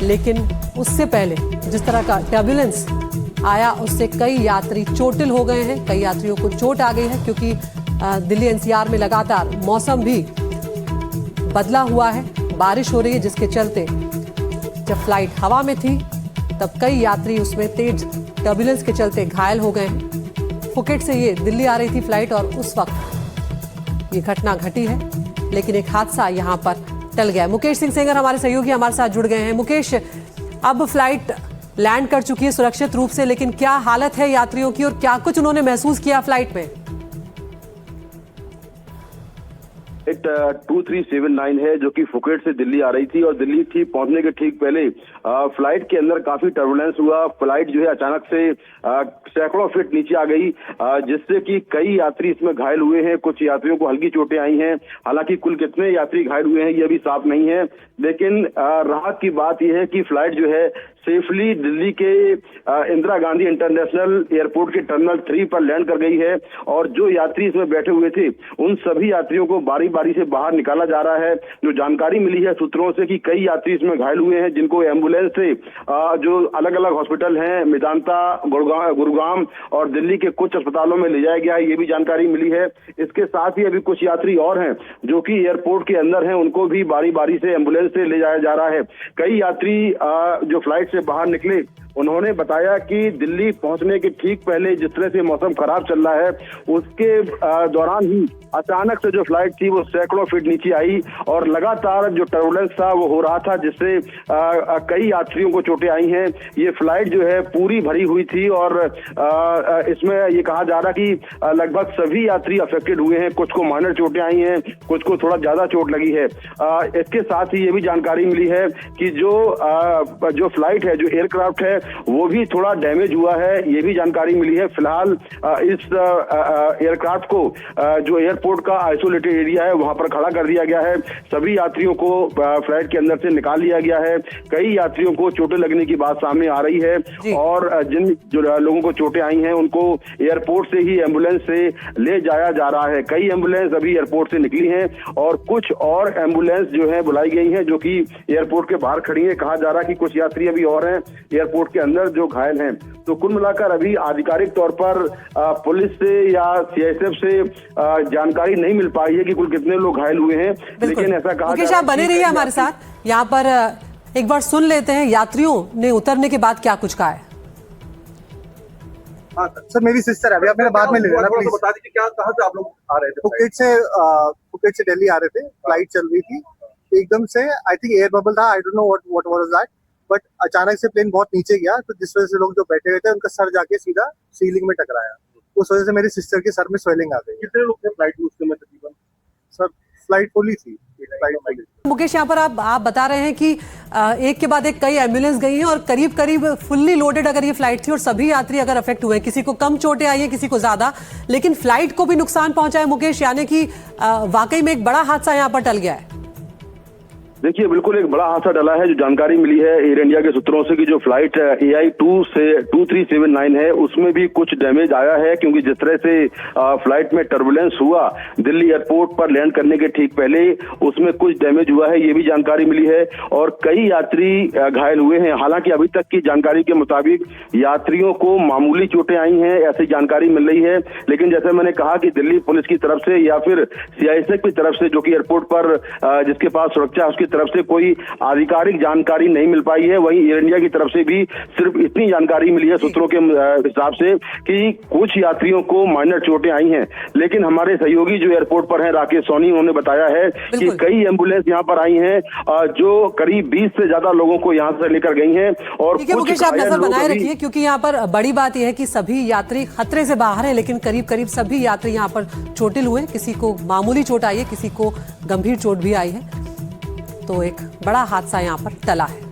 लेकिन उससे पहले जिस तरह का टर्बुलेंस आया उससे कई यात्री चोटिल हो गए हैं, कई यात्रियों को चोट आ गई है क्योंकि दिल्ली एनसीआर में लगातार मौसम भी बदला हुआ है, बारिश हो रही है जिसके चलते जब फ्लाइट हवा में थी तब कई यात्री उसमें तेज टर्बुलेंस के चलते घायल हो गए हैं। फुकेट से ये दिल्ली आ रही थी फ्लाइट और उस वक्त ये घटना घटी है, लेकिन एक हादसा यहाँ पर टल गया। मुकेश सिंह सेंगर हमारे सहयोगी हमारे साथ जुड़ गए हैं। मुकेश, अब फ्लाइट लैंड कर चुकी है सुरक्षित रूप से, लेकिन क्या हालत है यात्रियों की और क्या कुछ उन्होंने महसूस किया फ्लाइट में? 2379 है जो कि फुकेट से दिल्ली आ रही थी और दिल्ली थी पहुंचने के ठीक पहले फ्लाइट के अंदर काफी टर्बुलेंस हुआ। फ्लाइट जो है अचानक से सैकड़ों फीट नीचे आ गई, जिससे कि कई यात्री इसमें घायल हुए हैं। कुछ यात्रियों को हल्की चोटें आई हैं। हालांकि कुल कितने यात्री घायल हुए हैं ये अभी साफ नहीं है, लेकिन राहत की बात यह है कि फ्लाइट जो है सेफली दिल्ली के इंदिरा गांधी इंटरनेशनल एयरपोर्ट के टर्मिनल 3 पर लैंड कर गई है और जो यात्री इसमें बैठे हुए थे उन सभी यात्रियों को बारी बारी से बाहर निकाला जा रहा है। जो जानकारी मिली है सूत्रों से कि कई यात्री इसमें घायल हुए हैं, जिनको एम्बुलेंस से जो अलग अलग हॉस्पिटल हैं, मेदांता, गुरुग्राम और दिल्ली के कुछ अस्पतालों में ले जाया गया है, ये भी जानकारी मिली है। इसके साथ ही अभी कुछ यात्री और हैं जो कि एयरपोर्ट के अंदर हैं, उनको भी बारी बारी से एम्बुलेंस से ले जाया जा रहा है। कई यात्री जो फ्लाइट से बाहर निकले उन्होंने बताया कि दिल्ली पहुंचने के ठीक पहले जिस तरह से मौसम खराब चल रहा है उसके दौरान ही अचानक से जो फ्लाइट थी वो सैकड़ों फीट नीचे आई और लगातार जो टर्बुलेंस था वो हो रहा था, जिससे कई यात्रियों को चोटें आई हैं। ये फ्लाइट जो है पूरी भरी हुई थी और इसमें ये कहा जा रहा कि लगभग सभी यात्री अफेक्टेड हुए हैं। कुछ को माइनर चोटें आई हैं, कुछ को थोड़ा ज्यादा चोट लगी है। इसके साथ ही ये भी जानकारी मिली है कि जो फ्लाइट है, जो एयरक्राफ्ट है, वो भी थोड़ा डैमेज हुआ है, ये भी जानकारी मिली है। फिलहाल इस एयरक्राफ्ट को जो एयरपोर्ट का आइसोलेटेड एरिया है वहां पर खड़ा कर दिया गया है। सभी यात्रियों को फ्लाइट के अंदर से निकाल लिया गया है। कई यात्रियों को चोटें लगने की बात सामने आ रही है और जिन जो लोगों को चोटें आई हैं उनको एयरपोर्ट से ही एम्बुलेंस से ले जाया जा रहा है। कई एम्बुलेंस अभी एयरपोर्ट से निकली हैं और कुछ और एम्बुलेंस जो है बुलाई गई हैं जो कि एयरपोर्ट के बाहर खड़ी है। कहा जा रहा है कि कुछ यात्री अभी और हैं एयरपोर्ट के अंदर जो घायल हैं। तो कुल मिलाकर अभी आधिकारिक तौर पर पुलिस से या सीआईएसएफ से जानकारी नहीं मिल पाई है कि कुल कितने लोग घायल हुए हैं, लेकिन ऐसा कहा मुकेश, आप बने रहिए हमारे साथ। यहाँ पर एक बार सुन लेते हैं यात्रियों ने उतरने के बाद क्या कुछ कहा है। हाँ सर, मेरी सिस्टर है, अभी आप मेरे बाद में ले लेना प्लीज। बता दीजिए क्या, कहाँ से आप लोग आ रहे थे? फुकेट से दिल्ली आ रहे थे, फ्लाइट चल रही थी। एकदम से आई थिंक एयर बबल था, I don't know what was that, but अचानक से प्लेन बहुत नीचे गया तो जिस वजह से लोग जो बैठे हुए थे उनका सर जाके सीधा सीलिंग में टकराया। उस वजह से मेरी सिस्टर के सर में स्वेलिंग आ गई। कितने लोग थे फ्लाइट में उस समय तकरीबन? सर फ्लाइट फुल ही थी। मुकेश, यहाँ पर आप बता रहे हैं कि एक के बाद एक कई एम्बुलेंस गई हैं और करीब करीब फुल्ली लोडेड अगर ये फ्लाइट थी और सभी यात्री अगर अफेक्ट हुए, किसी को कम चोटें आई है, किसी को ज्यादा, लेकिन फ्लाइट को भी नुकसान पहुंचा है मुकेश, यानी कि वाकई में एक बड़ा हादसा यहाँ पर टल गया है। देखिए, बिल्कुल एक बड़ा हादसा डला है। जो जानकारी मिली है एयर इंडिया के सूत्रों से कि जो फ्लाइट AI 2379 है उसमें भी कुछ डैमेज आया है, क्योंकि जिस तरह से फ्लाइट में टर्बुलेंस हुआ दिल्ली एयरपोर्ट पर लैंड करने के ठीक पहले उसमें कुछ डैमेज हुआ है, ये भी जानकारी मिली है और कई यात्री घायल हुए हैं। हालांकि अभी तक की जानकारी के मुताबिक यात्रियों को मामूली चोटें आई हैं ऐसी जानकारी मिल रही है, लेकिन जैसे मैंने कहा कि दिल्ली पुलिस की तरफ से या फिर सीआईएसएफ की तरफ से जो कि एयरपोर्ट पर जिसके पास सुरक्षा है उसकी तरफ से कोई आधिकारिक जानकारी नहीं मिल पाई है। वहीं एयर इंडिया की तरफ से भी सिर्फ इतनी जानकारी मिली है सूत्रों के हिसाब से कि कुछ यात्रियों को माइनर चोटें आई हैं, लेकिन हमारे सहयोगी जो एयरपोर्ट पर हैं राकेश सोनी, उन्होंने बताया है कि कई एम्बुलेंस यहाँ पर आई हैं जो करीब 20 से ज्यादा लोगों को यहाँ से लेकर गई हैं। और मुकेश, आप नजर बनाए रखिए क्योंकि यहाँ पर बड़ी बात यह है कि सभी यात्री खतरे से बाहर हैं, लेकिन करीब करीब सभी यात्री यहाँ पर चोटिल हुए। किसी को मामूली चोट आई है, किसी को गंभीर चोट भी आई है। तो एक बड़ा हादसा यहाँ पर टला है।